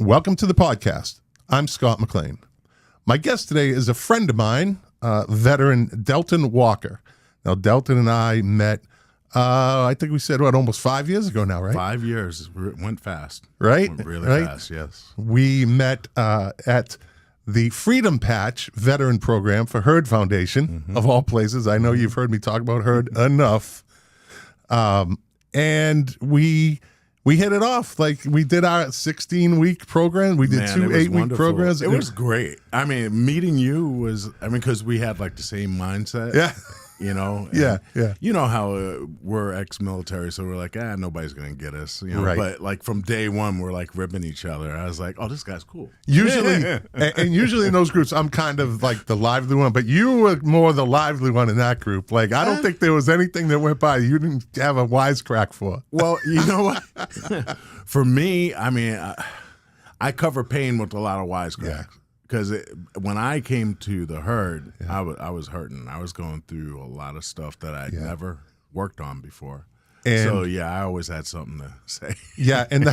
Welcome to the podcast. I'm Scott McLean. My guest today is a friend of mine, veteran Delton Walker. Now, Delton and I met, I think we said, almost 5 years ago now, right? 5 years. It went fast. Right? Went really right? fast, yes. We met at the Freedom Patch Veteran Program for Herd Foundation, of all places. I know you've heard me talk about Herd enough. And we hit it off. Like, we did our 16-week program. We did two 8-week programs. It was great. I mean, meeting you was, because we had like the same mindset. Yeah. You know? Yeah. You know how we're ex-military, so we're like, nobody's going to get us. You know? Right. But like from day one, we're like ribbing each other. I was like, oh, this guy's cool. Usually, and usually in those groups, I'm kind of like the lively one, but you were more the lively one in that group. Like, I don't think there was anything that went by you didn't have a wisecrack for. Well, you know what? For me, I cover pain with a lot of wisecracks. Yeah. Because when I came to the Herd, I was hurting. I was going through a lot of stuff that I'd never worked on before. And so, I always had something to say. Yeah, and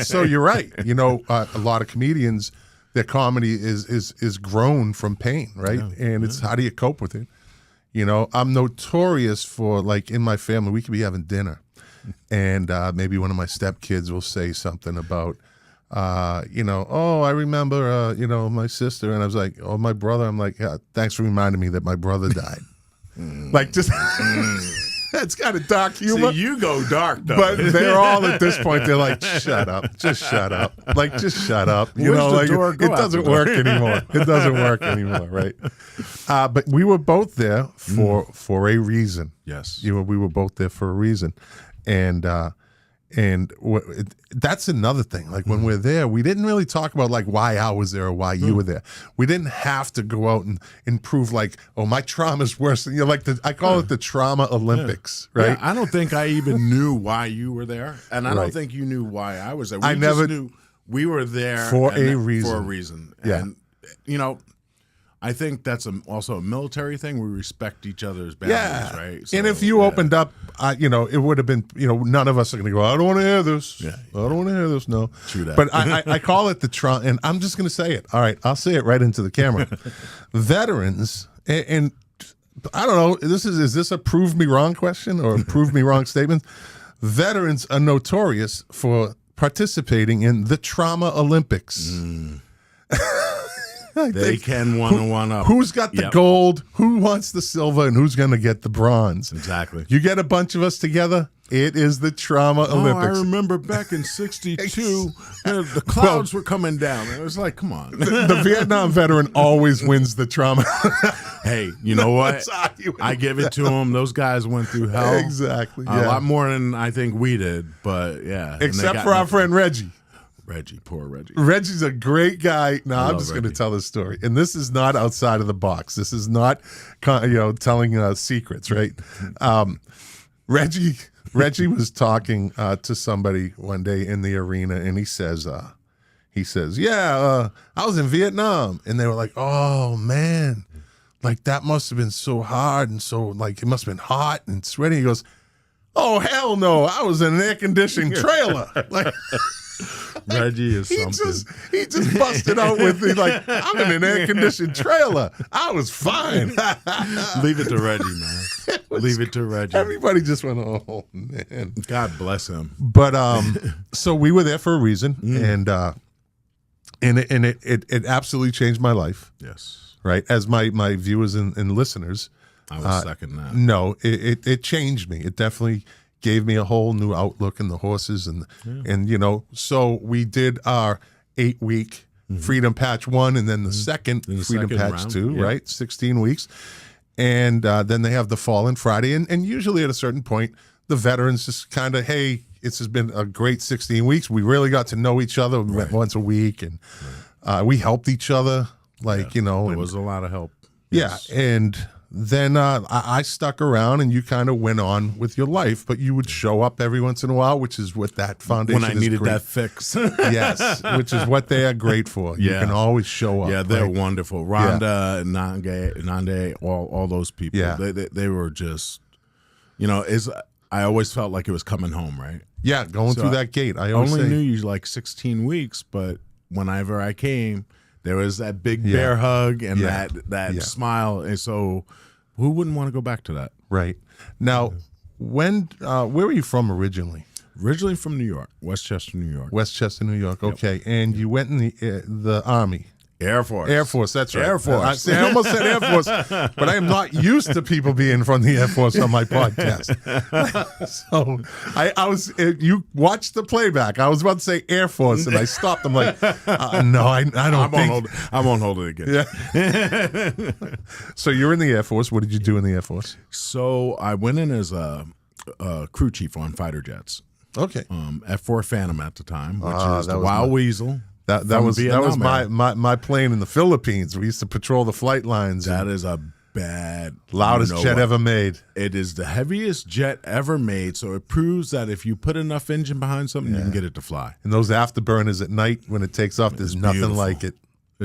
so you're right. You know, a lot of comedians, their comedy is grown from pain, right? Yeah, and it's how do you cope with it? You know, I'm notorious for, like, in my family, we could be having dinner, and maybe one of my stepkids will say something about, I remember, my sister, and I was like, my brother. I'm like, thanks for reminding me that my brother died. Like, just, that's kind of dark humor. See, you go dark, though. But they're all at this point, they're like, shut up, just shut up. Like, just shut up. You know, like, it doesn't work anymore. It doesn't work anymore, right? But we were both there for a reason. Yes. We were both there for a reason. And that's another thing. Like, when we're there, we didn't really talk about, like, why I was there or why you were there. We didn't have to go out and prove, like, oh, my trauma's worse than you. Like, I call it the trauma Olympics, right? Yeah, I don't think I even knew why you were there, and I don't think you knew why I was there. We just knew we were there for a reason. Yeah. And, I think that's also a military thing. We respect each other's boundaries, right? So, and if you opened up, it would have been, none of us are going to go, I don't want to hear this. Yeah. I don't want to hear this. No. True that. But I call it the trauma, and I'm just going to say it. All right, I'll say it right into the camera. Veterans, and I don't know, is this a prove me wrong question or a prove me wrong statement? Veterans are notorious for participating in the Trauma Olympics. They can one up. Who's got the gold? Who wants the silver? And who's going to get the bronze? Exactly. You get a bunch of us together, it is the Trauma Olympics. I remember back in '62, the clouds were coming down. It was like, come on. The Vietnam veteran always wins the trauma. Hey, you know what? I give it to them. Those guys went through hell. Exactly. A lot more than I think we did, but yeah. Except for our friend Reggie. Poor Reggie. Reggie's a great guy. No, I'm just going to tell this story. And this is not outside of the box. This is not, telling secrets, right? Reggie was talking to somebody one day in the arena, and he says, I was in Vietnam. And they were like, oh, man, like, that must have been so hard. And so, like, it must have been hot and sweaty. He goes, oh, hell no. I was in an air-conditioned trailer. Like, Reggie is something. He just busted out with me like, I'm in an air-conditioned trailer. I was fine. Leave it to Reggie, man. Leave it to Reggie. Everybody just went, oh, man. God bless him. But so we were there for a reason, and it absolutely changed my life. Yes. Right? As my viewers and listeners. I will second that. No, it changed me. It definitely gave me a whole new outlook in the horses, and so we did our 8-week Freedom Patch 1, and then the second Freedom Patch round. 2, right? 16 weeks, and then they have the Fall and Friday, and usually at a certain point, the veterans just kind of, hey, this has been a great 16 weeks. We really got to know each other. We met once a week, and we helped each other, there was a lot of help. Yes. Yeah, and then I stuck around, and you kind of went on with your life, but you would show up every once in a while, which is what that foundation is. When I needed great. that fix. Yes, which is what they are great for. You can always show up. Yeah, they're wonderful. Rhonda, Nande, all those people. Yeah. They were just, I always felt like it was coming home, right? Yeah, going through that gate. I only knew you like 16 weeks, but whenever I came, there was that big bear hug and that smile. And so who wouldn't want to go back to that? Right. Now, where were you from originally? Originally from New York, Westchester, New York. Westchester, New York. Okay. And you went in the Army. Air Force. Air Force, that's right. Air Force. I almost said Air Force, but I am not used to people being from the Air Force on my podcast. So I was, you watched the playback. I was about to say Air Force, and I stopped. I'm like, no, I don't think. I won't hold it again. Yeah. So you're in the Air Force. What did you do in the Air Force? So I went in as a crew chief on fighter jets. Okay. At Fort Phantom at the time, which is the Wild Weasel. That was my plane in the Philippines. We used to patrol the flight lines. That is a bad loudest jet ever made. It is the heaviest jet ever made, so it proves that if you put enough engine behind something, you can get it to fly. And those afterburners at night when it takes off, there's nothing like it.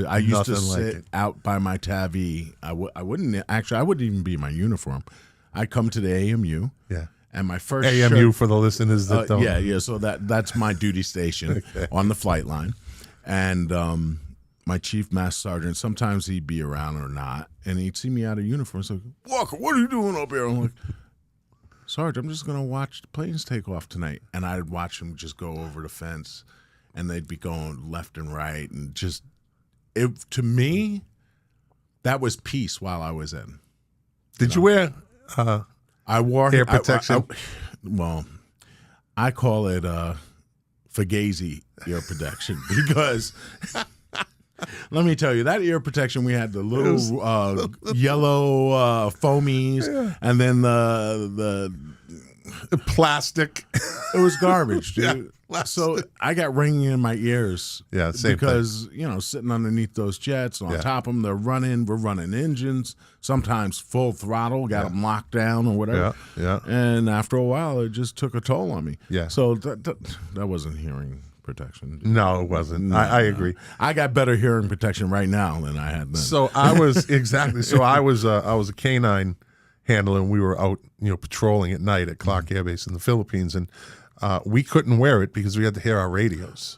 I used to sit out by my TAVI. I wouldn't even be in my uniform. I'd come to the AMU. Yeah. And my first AMU for the listeners that don't. Yeah. So that's my duty station on the flight line. And my chief master sergeant, sometimes he'd be around or not, and he'd see me out of uniform. So, Walker, what are you doing up here? I'm like, Sarge, I'm just going to watch the planes take off tonight. And I'd watch them just go over the fence, and they'd be going left and right. And just, to me, that was peace while I was in. Did you wear I wore hair protection? Well, I call it Fugazi ear protection because let me tell you, that ear protection, we had the little yellow foamies and then the plastic. It was garbage, dude. So I got ringing in my ears. Yeah, same because thing. Sitting underneath those jets, on top of them, they're running. We're running engines, sometimes full throttle, got them locked down or whatever. Yeah. And after a while, it just took a toll on me. Yeah. So that wasn't hearing protection. No, it wasn't. No, I agree. I got better hearing protection right now than I had then. So I was I was a canine handler, and we were out, patrolling at night at Clark Air Base in the Philippines, and we couldn't wear it because we had to hear our radios.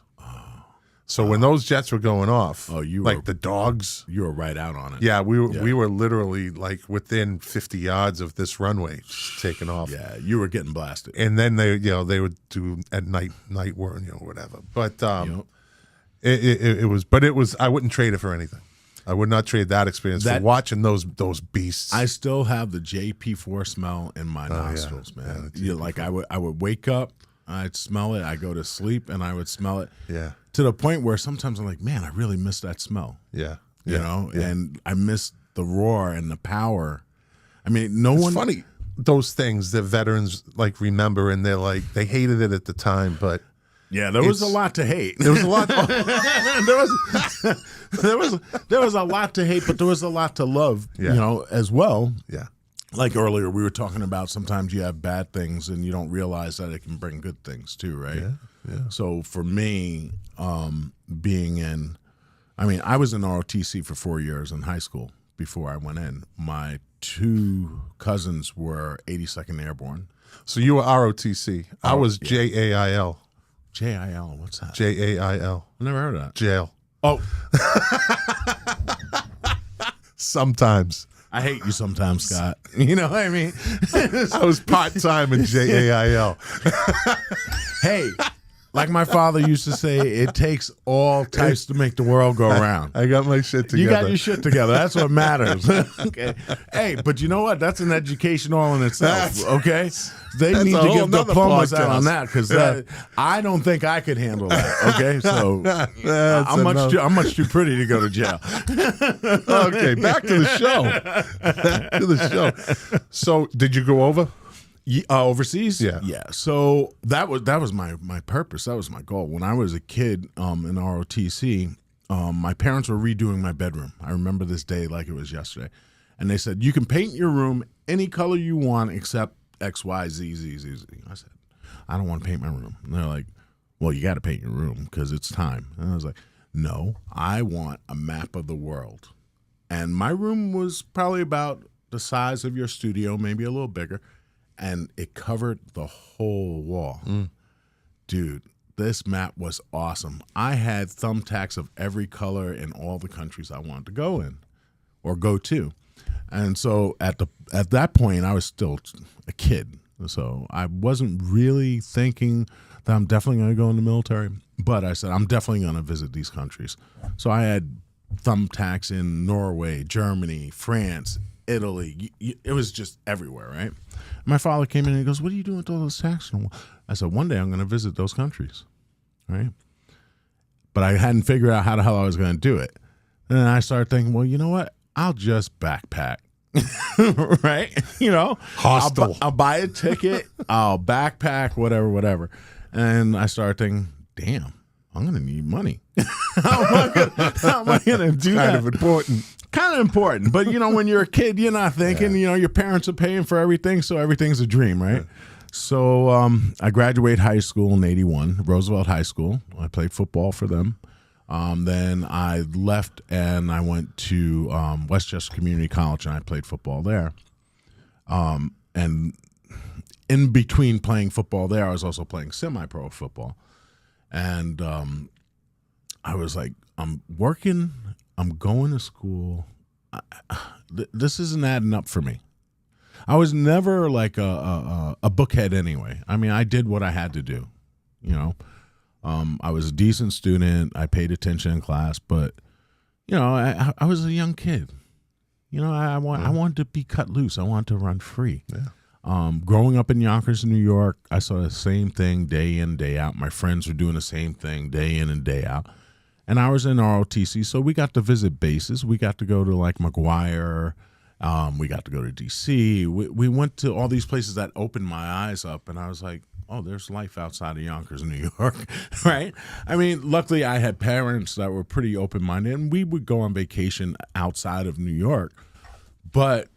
So when those jets were going off, the dogs, you were right out on it. Yeah, we were literally like within 50 yards of this runway taking off. Yeah, you were getting blasted. And then they would do at night work, whatever. But it was I wouldn't trade it for anything. I would not trade that experience for watching those beasts. I still have the JP4 smell in my nostrils, man. I would wake up, I'd smell it, I go to sleep, and I would smell it. Yeah. To the point where sometimes I'm like, man, I really miss that smell. Yeah. And I miss the roar and the power. I mean, it's funny, those things that veterans remember, and they're like, they hated it at the time, but yeah, there was a lot to hate. There was a lot. there was a lot to hate, but there was a lot to love, as well. Yeah. Like earlier, we were talking about sometimes you have bad things and you don't realize that it can bring good things too, right? Yeah. So for me, being in, I was in ROTC for 4 years in high school before I went in. My two cousins were 82nd Airborne. So you were ROTC. I was JAIL. JIL, what's that? JAIL. I never heard of that. Jail. Oh. Sometimes. I hate you sometimes, Scott. You know what I mean? I was part-time in JAIL. Hey, like my father used to say, it takes all types to make the world go around. I got my shit together. You got your shit together. That's what matters. Okay. Hey, but you know what? That's an education all in itself. Okay. They need to give diplomas out on that because I don't think I could handle that. Okay. So I'm much too pretty to go to jail. Okay. Back to the show. So did you go over? Overseas? Yeah. So that was my purpose. That was my goal. When I was a kid in ROTC, my parents were redoing my bedroom. I remember this day like it was yesterday. And they said, you can paint your room any color you want except X, Y, Z, Z, Z, Z. I said, I don't want to paint my room. And they're like, well, you got to paint your room because it's time. And I was like, no, I want a map of the world. And my room was probably about the size of your studio, maybe a little bigger. And it covered the whole wall. Dude, this map was awesome. I had thumbtacks of every color in all the countries I wanted to go in or go to. And so at that point, I was still a kid. So I wasn't really thinking that I'm definitely going to go in the military. But I said, I'm definitely going to visit these countries. So I had thumbtacks in Norway, Germany, France, Italy. It was just everywhere, right? My father came in and he goes, what are you doing with all those tacks? I said, one day I'm going to visit those countries, right? But I hadn't figured out how the hell I was going to do it. And then I started thinking, well, you know what? I'll just backpack, right? You know, Hostile. I'll buy a ticket, I'll backpack, whatever. And I started thinking, damn, I'm going to need money. How am I going to do that? Kind of important. Kind of important. But, you know, when you're a kid, you're not thinking, you know, your parents are paying for everything, so everything's a dream, right? Yeah. So I graduated high school in 81, Roosevelt High School. I played football for them. Then I left and I went to Westchester Community College and I played football there. And in between playing football there, I was also playing semi-pro football. And I was like, I'm working, I'm going to school. This isn't adding up for me. I was never like a bookhead anyway. I mean, I did what I had to do, you know. I was a decent student. I paid attention in class, but you know, I was a young kid. You know, I wanted to be cut loose. I wanted to run free. Yeah. Growing up in Yonkers, New York, I saw the same thing day in, day out. My friends were doing the same thing day in and day out. And I was in ROTC, so we got to visit bases. We got to go to like McGuire. We got to go to D.C. We went to all these places that opened my eyes up, and I was like, oh, there's life outside of Yonkers, New York, right? I mean, luckily I had parents that were pretty open-minded, and we would go on vacation outside of New York. But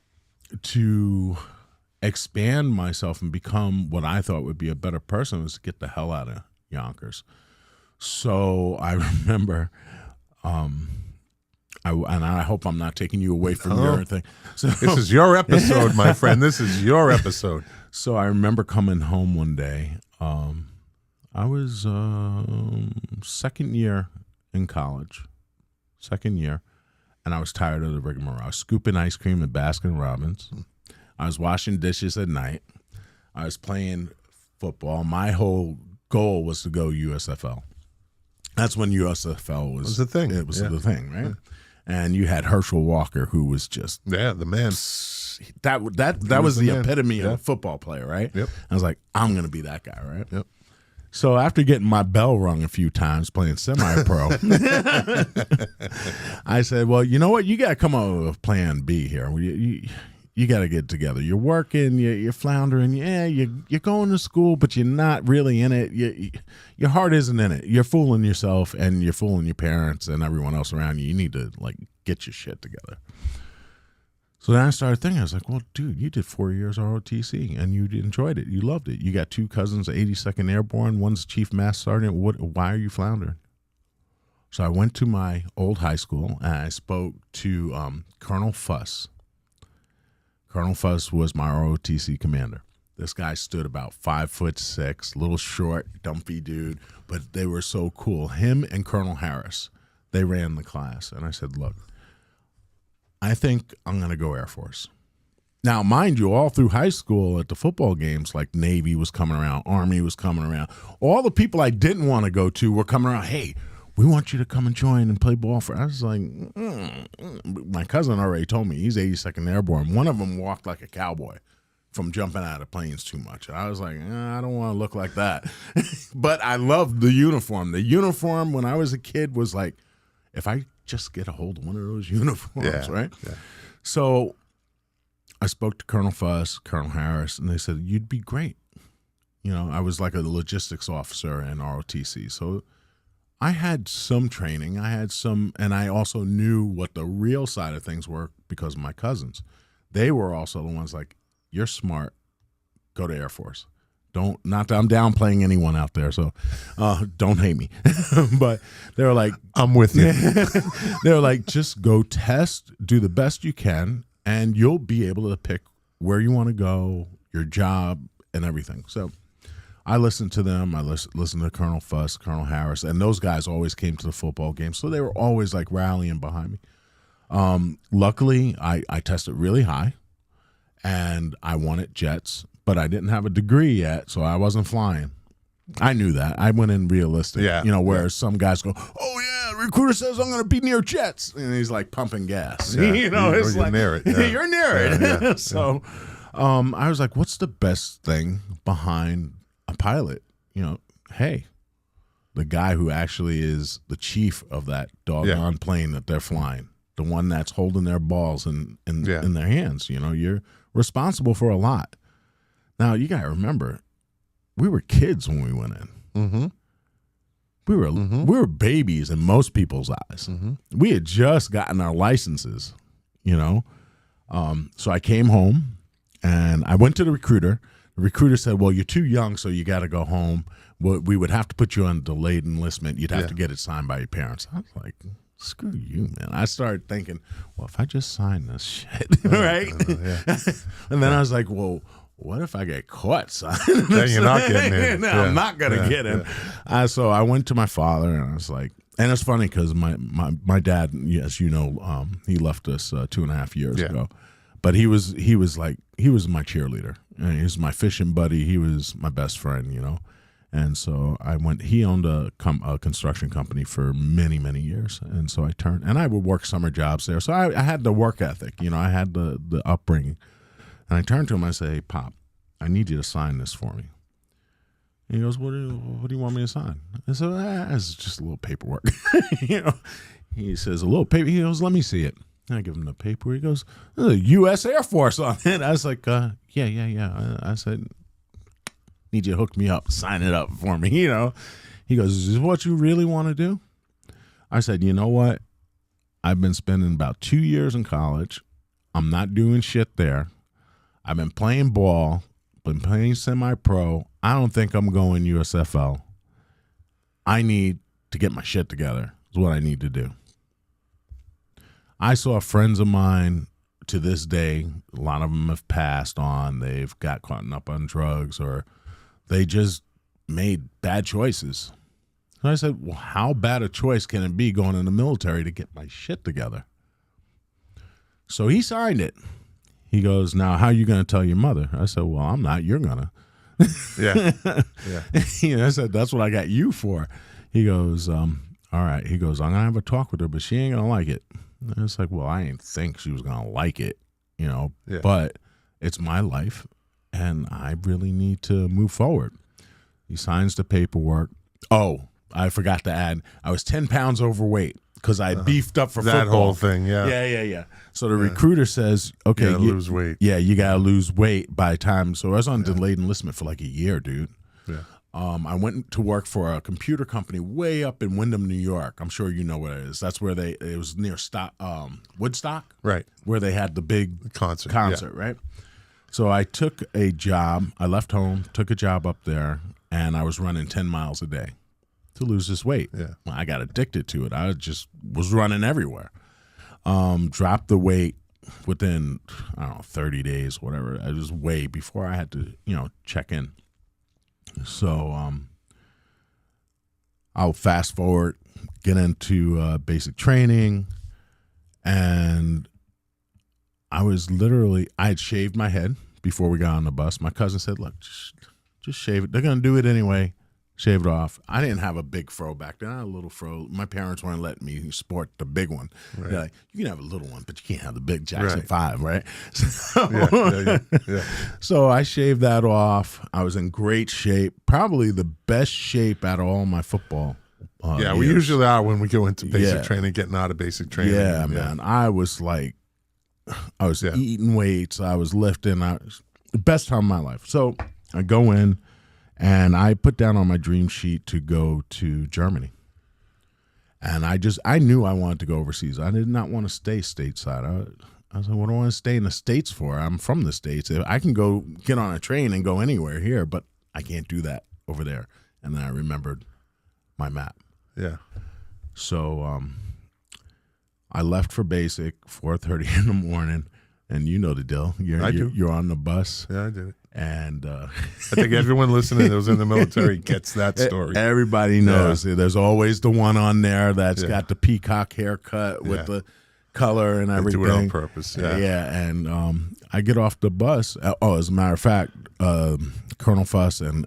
to expand myself and become what I thought would be a better person was to get the hell out of Yonkers. So I remember, I hope I'm not taking you away from your thing. So, this is your episode, my friend. This is your episode. So I remember coming home one day. I was second year in college, and I was tired of the rigmarole. I was scooping ice cream at Baskin-Robbins. I was washing dishes at night. I was playing football. My whole goal was to go USFL. That's when USFL was the thing. It was the thing, right? Yeah. And you had Herschel Walker, who was just the man. That was the epitome of a football player, right? Yep. I was like, I'm going to be that guy, right? Yep. So after getting my bell rung a few times playing semi-pro, I said, well, you know what? You got to come up with a plan B here. You got to get together. You're working, you're floundering. Yeah, you're going to school, but you're not really in it. Your heart isn't in it. You're fooling yourself, and you're fooling your parents and everyone else around you. You need to like get your shit together. So then I started thinking, I was like, well, dude, you did 4 years ROTC, and you enjoyed it. You loved it. You got two cousins, 82nd Airborne. One's Chief Master Sergeant. Why are you floundering? So I went to my old high school, and I spoke to Colonel Fuss. Colonel Fuss was my ROTC commander. This guy stood about 5'6", little short, dumpy dude, but they were so cool. Him and Colonel Harris, they ran the class. And I said, look, I think I'm going to go Air Force. Now, mind you, all through high school at the football games, like Navy was coming around, Army was coming around. All the people I didn't want to go to were coming around, hey, we want you to come and join and play ball for us. I was like, My cousin already told me he's 82nd Airborne. One of them walked like a cowboy from jumping out of planes too much. I was like, I don't want to look like that. But I loved the uniform. The uniform when I was a kid was like, if I just get a hold of one of those uniforms, right? Yeah. So I spoke to Colonel Fuss, Colonel Harris, and they said, you'd be great. You know, I was like a logistics officer in ROTC. So I had some training. I had some, and I also knew what the real side of things were because of my cousins. They were also the ones like, you're smart, go to Air Force. Not that I'm downplaying anyone out there, so don't hate me. But they were like, I'm with you. They were like, just go test, do the best you can, and you'll be able to pick where you want to go, your job, and everything. So I listened to them. I listened to Colonel Fuss, Colonel Harris, and those guys always came to the football game, so they were always like rallying behind me. Luckily, I tested really high, and I wanted jets, but I didn't have a degree yet, so I wasn't flying. I knew that. I went in realistic. Yeah. Whereas some guys go, "Oh yeah, the recruiter says I'm going to be near jets," and he's like pumping gas. Yeah. It's You're like near it. Yeah. you're near it. Yeah. So, I was like, "What's the best thing behind a pilot?" Hey, the guy who actually is the chief of that doggone plane that they're flying, the one that's holding their balls in their hands. You're responsible for a lot. Now you got to remember, we were kids when we went in. Mm-hmm. We were babies in most people's eyes. Mm-hmm. We had just gotten our licenses, So I came home and I went to the recruiter. The recruiter said, "Well, you're too young, so you got to go home. We would have to put you on delayed enlistment. You'd have to get it signed by your parents." I was like, "Screw you, man." I started thinking, well, if I just sign this shit, right? And then I was like, well, what if I get caught signing this? Then you're not getting in. I'm not going to get in. So I went to my father, and I was like, and it's funny because my dad, as you know, he left us 2.5 years ago. But he was my cheerleader. He was my fishing buddy. He was my best friend, And so I went. He owned a construction company for many, many years, and so I turned. And I would work summer jobs there. So I had the work ethic. I had the upbringing. And I turned to him. I say, "Hey, Pop, I need you to sign this for me." And he goes, "What do you want me to sign?" I said, "It's just a little paperwork." He says, "A little paper." He goes, "Let me see it." And I give him the paper. He goes, "There's a U.S. Air Force on it." I was like, yeah. I said, "Need you to hook me up, sign it up for me." He goes, "Is this what you really want to do?" I said, "You know what? I've been spending about 2 years in college. I'm not doing shit there. I've been playing ball, been playing semi-pro. I don't think I'm going USFL. I need to get my shit together is what I need to do." I saw friends of mine to this day, a lot of them have passed on. They've got caught up on drugs or they just made bad choices. So I said, well, how bad a choice can it be going in the military to get my shit together? So he signed it. He goes, "Now, how are you going to tell your mother?" I said, "Well, I'm not. You're going to." Yeah. I said, "That's what I got you for." He goes, "All right." He goes, "I'm going to have a talk with her, but she ain't going to like it." And it's like, well, I didn't think she was going to like it, but it's my life, and I really need to move forward. He signs the paperwork. Oh, I forgot to add, I was 10 pounds overweight because I beefed up for that football. whole thing, Yeah. So the recruiter says, okay, you lose weight. Yeah, you got to lose weight by time. So I was on delayed enlistment for like a year, dude. Yeah. I went to work for a computer company way up in Windham, New York. I'm sure you know what it is. That's where it was near Woodstock, Right, where they had the big concert, right? So I took a job. I left home, took a job up there, and I was running 10 miles a day to lose this weight. Yeah. Well, I got addicted to it. I just was running everywhere. Dropped the weight within, 30 days, whatever. I was way before I had to, check in. So I'll fast forward, get into basic training, and I had shaved my head before we got on the bus. My cousin said, "Look, just shave it. They're going to do it anyway. Shave it off." I didn't have a big fro back then. I had a little fro. My parents weren't letting me sport the big one. Right. They're like, "You can have a little one, but you can't have the big Jackson 5, right?" Yeah. So I shaved that off. I was in great shape, probably the best shape out of all my football. We years. usually are when we go into basic training, getting out of basic training. Yeah, man. I was eating weights. I was lifting. The best time of my life. So I go in, and I put down on my dream sheet to go to Germany. And I knew I wanted to go overseas. I did not want to stay stateside. I was like, what do I want to stay in the States for? I'm from the States. I can go get on a train and go anywhere here, but I can't do that over there. And then I remembered my map. Yeah. So I left for basic 4:30 in the morning, and you know the deal. You're on the bus. Yeah, I did it. And I think everyone listening that was in the military gets that story. Everybody knows. There's always the one on there that's got the peacock haircut with the color and everything. They do it on purpose. Yeah. And I get off the bus. As a matter of fact, Colonel Fuss and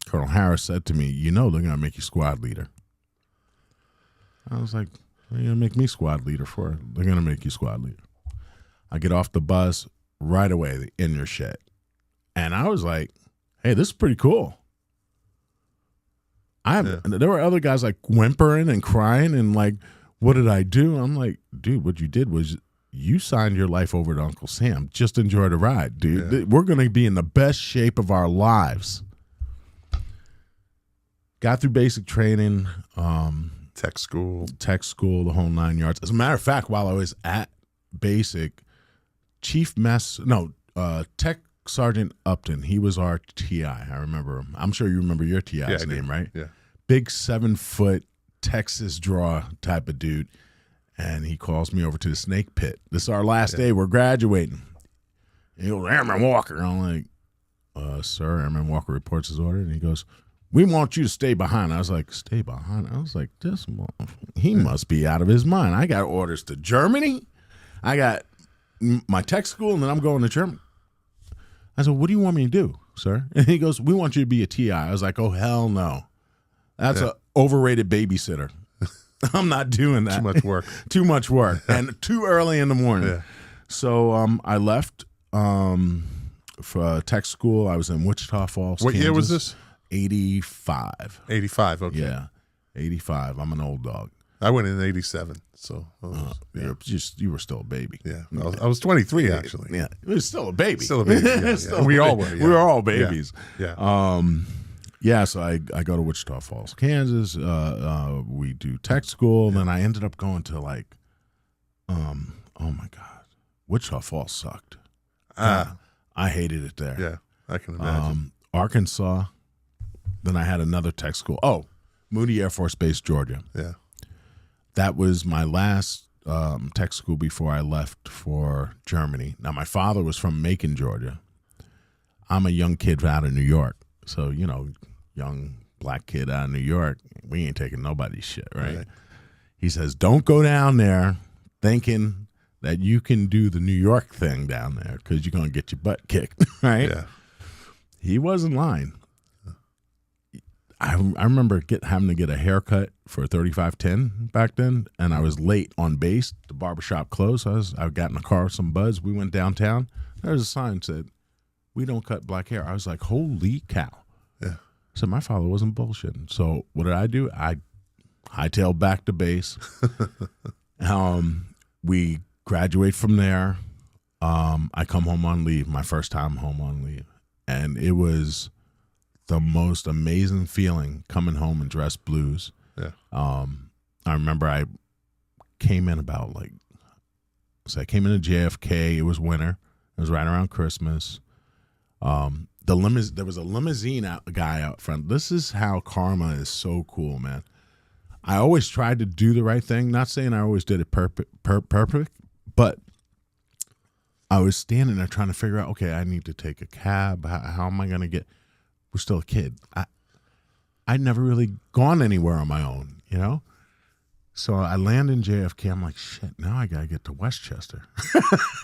Colonel Harris said to me, they're going to make you squad leader. I was like, what are you going to make me squad leader for? They're going to make you squad leader. I get off the bus right away in your shed. And I was like, hey, this is pretty cool. There were other guys like whimpering and crying and like, what did I do? I'm like, dude, what you did was you signed your life over to Uncle Sam. Just enjoy the ride, dude. Yeah. We're going to be in the best shape of our lives. Got through basic training. Tech school, the whole 9 yards. As a matter of fact, while I was at basic, Tech Sergeant Upton, he was our TI. I remember him. I'm sure you remember your TI's name, right? Yeah. Big 7-foot Texas draw type of dude. And he calls me over to the snake pit. This is our last day. We're graduating. And he goes, Airman Walker. I'm like, sir, Airman Walker reports his order. And he goes, we want you to stay behind. I was like, stay behind? I was like, this motherfucker, he must be out of his mind. I got orders to Germany. I got my tech school, and then I'm going to Germany. I said, what do you want me to do, sir? And he goes, we want you to be a TI. I was like, oh, hell no. That's an overrated babysitter. I'm not doing that. Too much work. And too early in the morning. Yeah. So I left for tech school. I was in Wichita Falls, What Kansas. Year was this? 85. 85, okay. Yeah, 85. I'm an old dog. I went in 87, so you were still a baby. Yeah, I was 23 actually. Yeah, it was still a baby. Still a baby. Yeah. We all were. Yeah. We were all babies. Yeah. So I go to Wichita Falls, Kansas. We do tech school. Then I ended up going to like, oh my God, Wichita Falls sucked. I hated it there. Yeah, I can imagine. Arkansas. Then I had another tech school. Oh, Moody Air Force Base, Georgia. Yeah. That was my last tech school before I left for Germany. Now, my father was from Macon, Georgia. I'm a young kid out of New York. So, young black kid out of New York, we ain't taking nobody's shit, right? He says, don't go down there thinking that you can do the New York thing down there because you're going to get your butt kicked, right? Yeah. He wasn't lying. I remember having to get a haircut for $35.10 back then, and I was late on base. The barbershop closed. I got in the car with some buds. We went downtown. There was a sign that said, we don't cut black hair. I was like, holy cow. Yeah. So my father wasn't bullshitting. So what did I do? I hightailed back to base. We graduate from there. I come home on leave, my first time home on leave. And it was the most amazing feeling coming home and dress blues. Yeah. I remember I came in I came into JFK. It was winter. It was right around Christmas. There was a limousine guy out front. This is how karma is so cool, man. I always tried to do the right thing. Not saying I always did it perfect, but I was standing there trying to figure out, okay, I need to take a cab. How am I going to get? We're still a kid. I'd never really gone anywhere on my own, So I land in JFK. I'm like, shit, now I got to get to Westchester.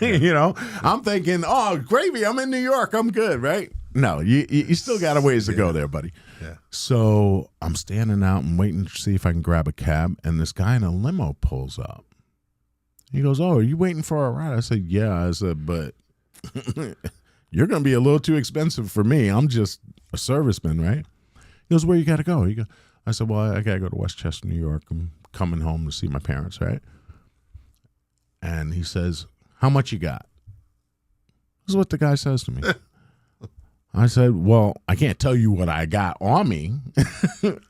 I'm thinking, oh, gravy, I'm in New York. I'm good, right? No, you still got a ways to go there, buddy. Yeah. So I'm standing out and waiting to see if I can grab a cab. And this guy in a limo pulls up. He goes, oh, are you waiting for a ride? I said, yeah. I said, but you're going to be a little too expensive for me. I'm just a serviceman, right? He goes, where you got to go? I said, well, I got to go to Westchester, New York. I'm coming home to see my parents, right? And he says, how much you got? This is what the guy says to me. I said, well, I can't tell you what I got on me.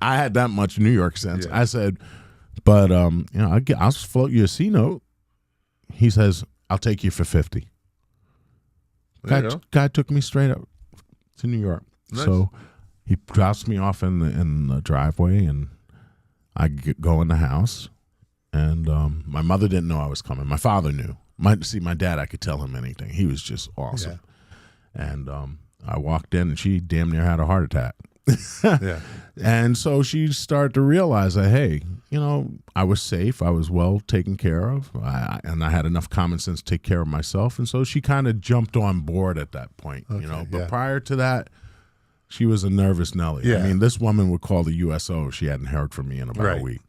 I had that much New York sense. Yeah. I said, but, I'll float you a C note. He says, I'll take you for 50. Guy took me straight up to New York. Nice. So he drops me off in the driveway, and I go in the house. And my mother didn't know I was coming. My father knew. My dad, I could tell him anything. He was just awesome. And I walked in, and she damn near had a heart attack. Yeah. And so she started to realize that, hey, you know, I was safe, I was well taken care of, and I had enough common sense to take care of myself. And so she kind of jumped on board at that point, you know. But prior to that, she was a nervous Nelly. Yeah. I mean, this woman would call the USO if she hadn't heard from me in about a week.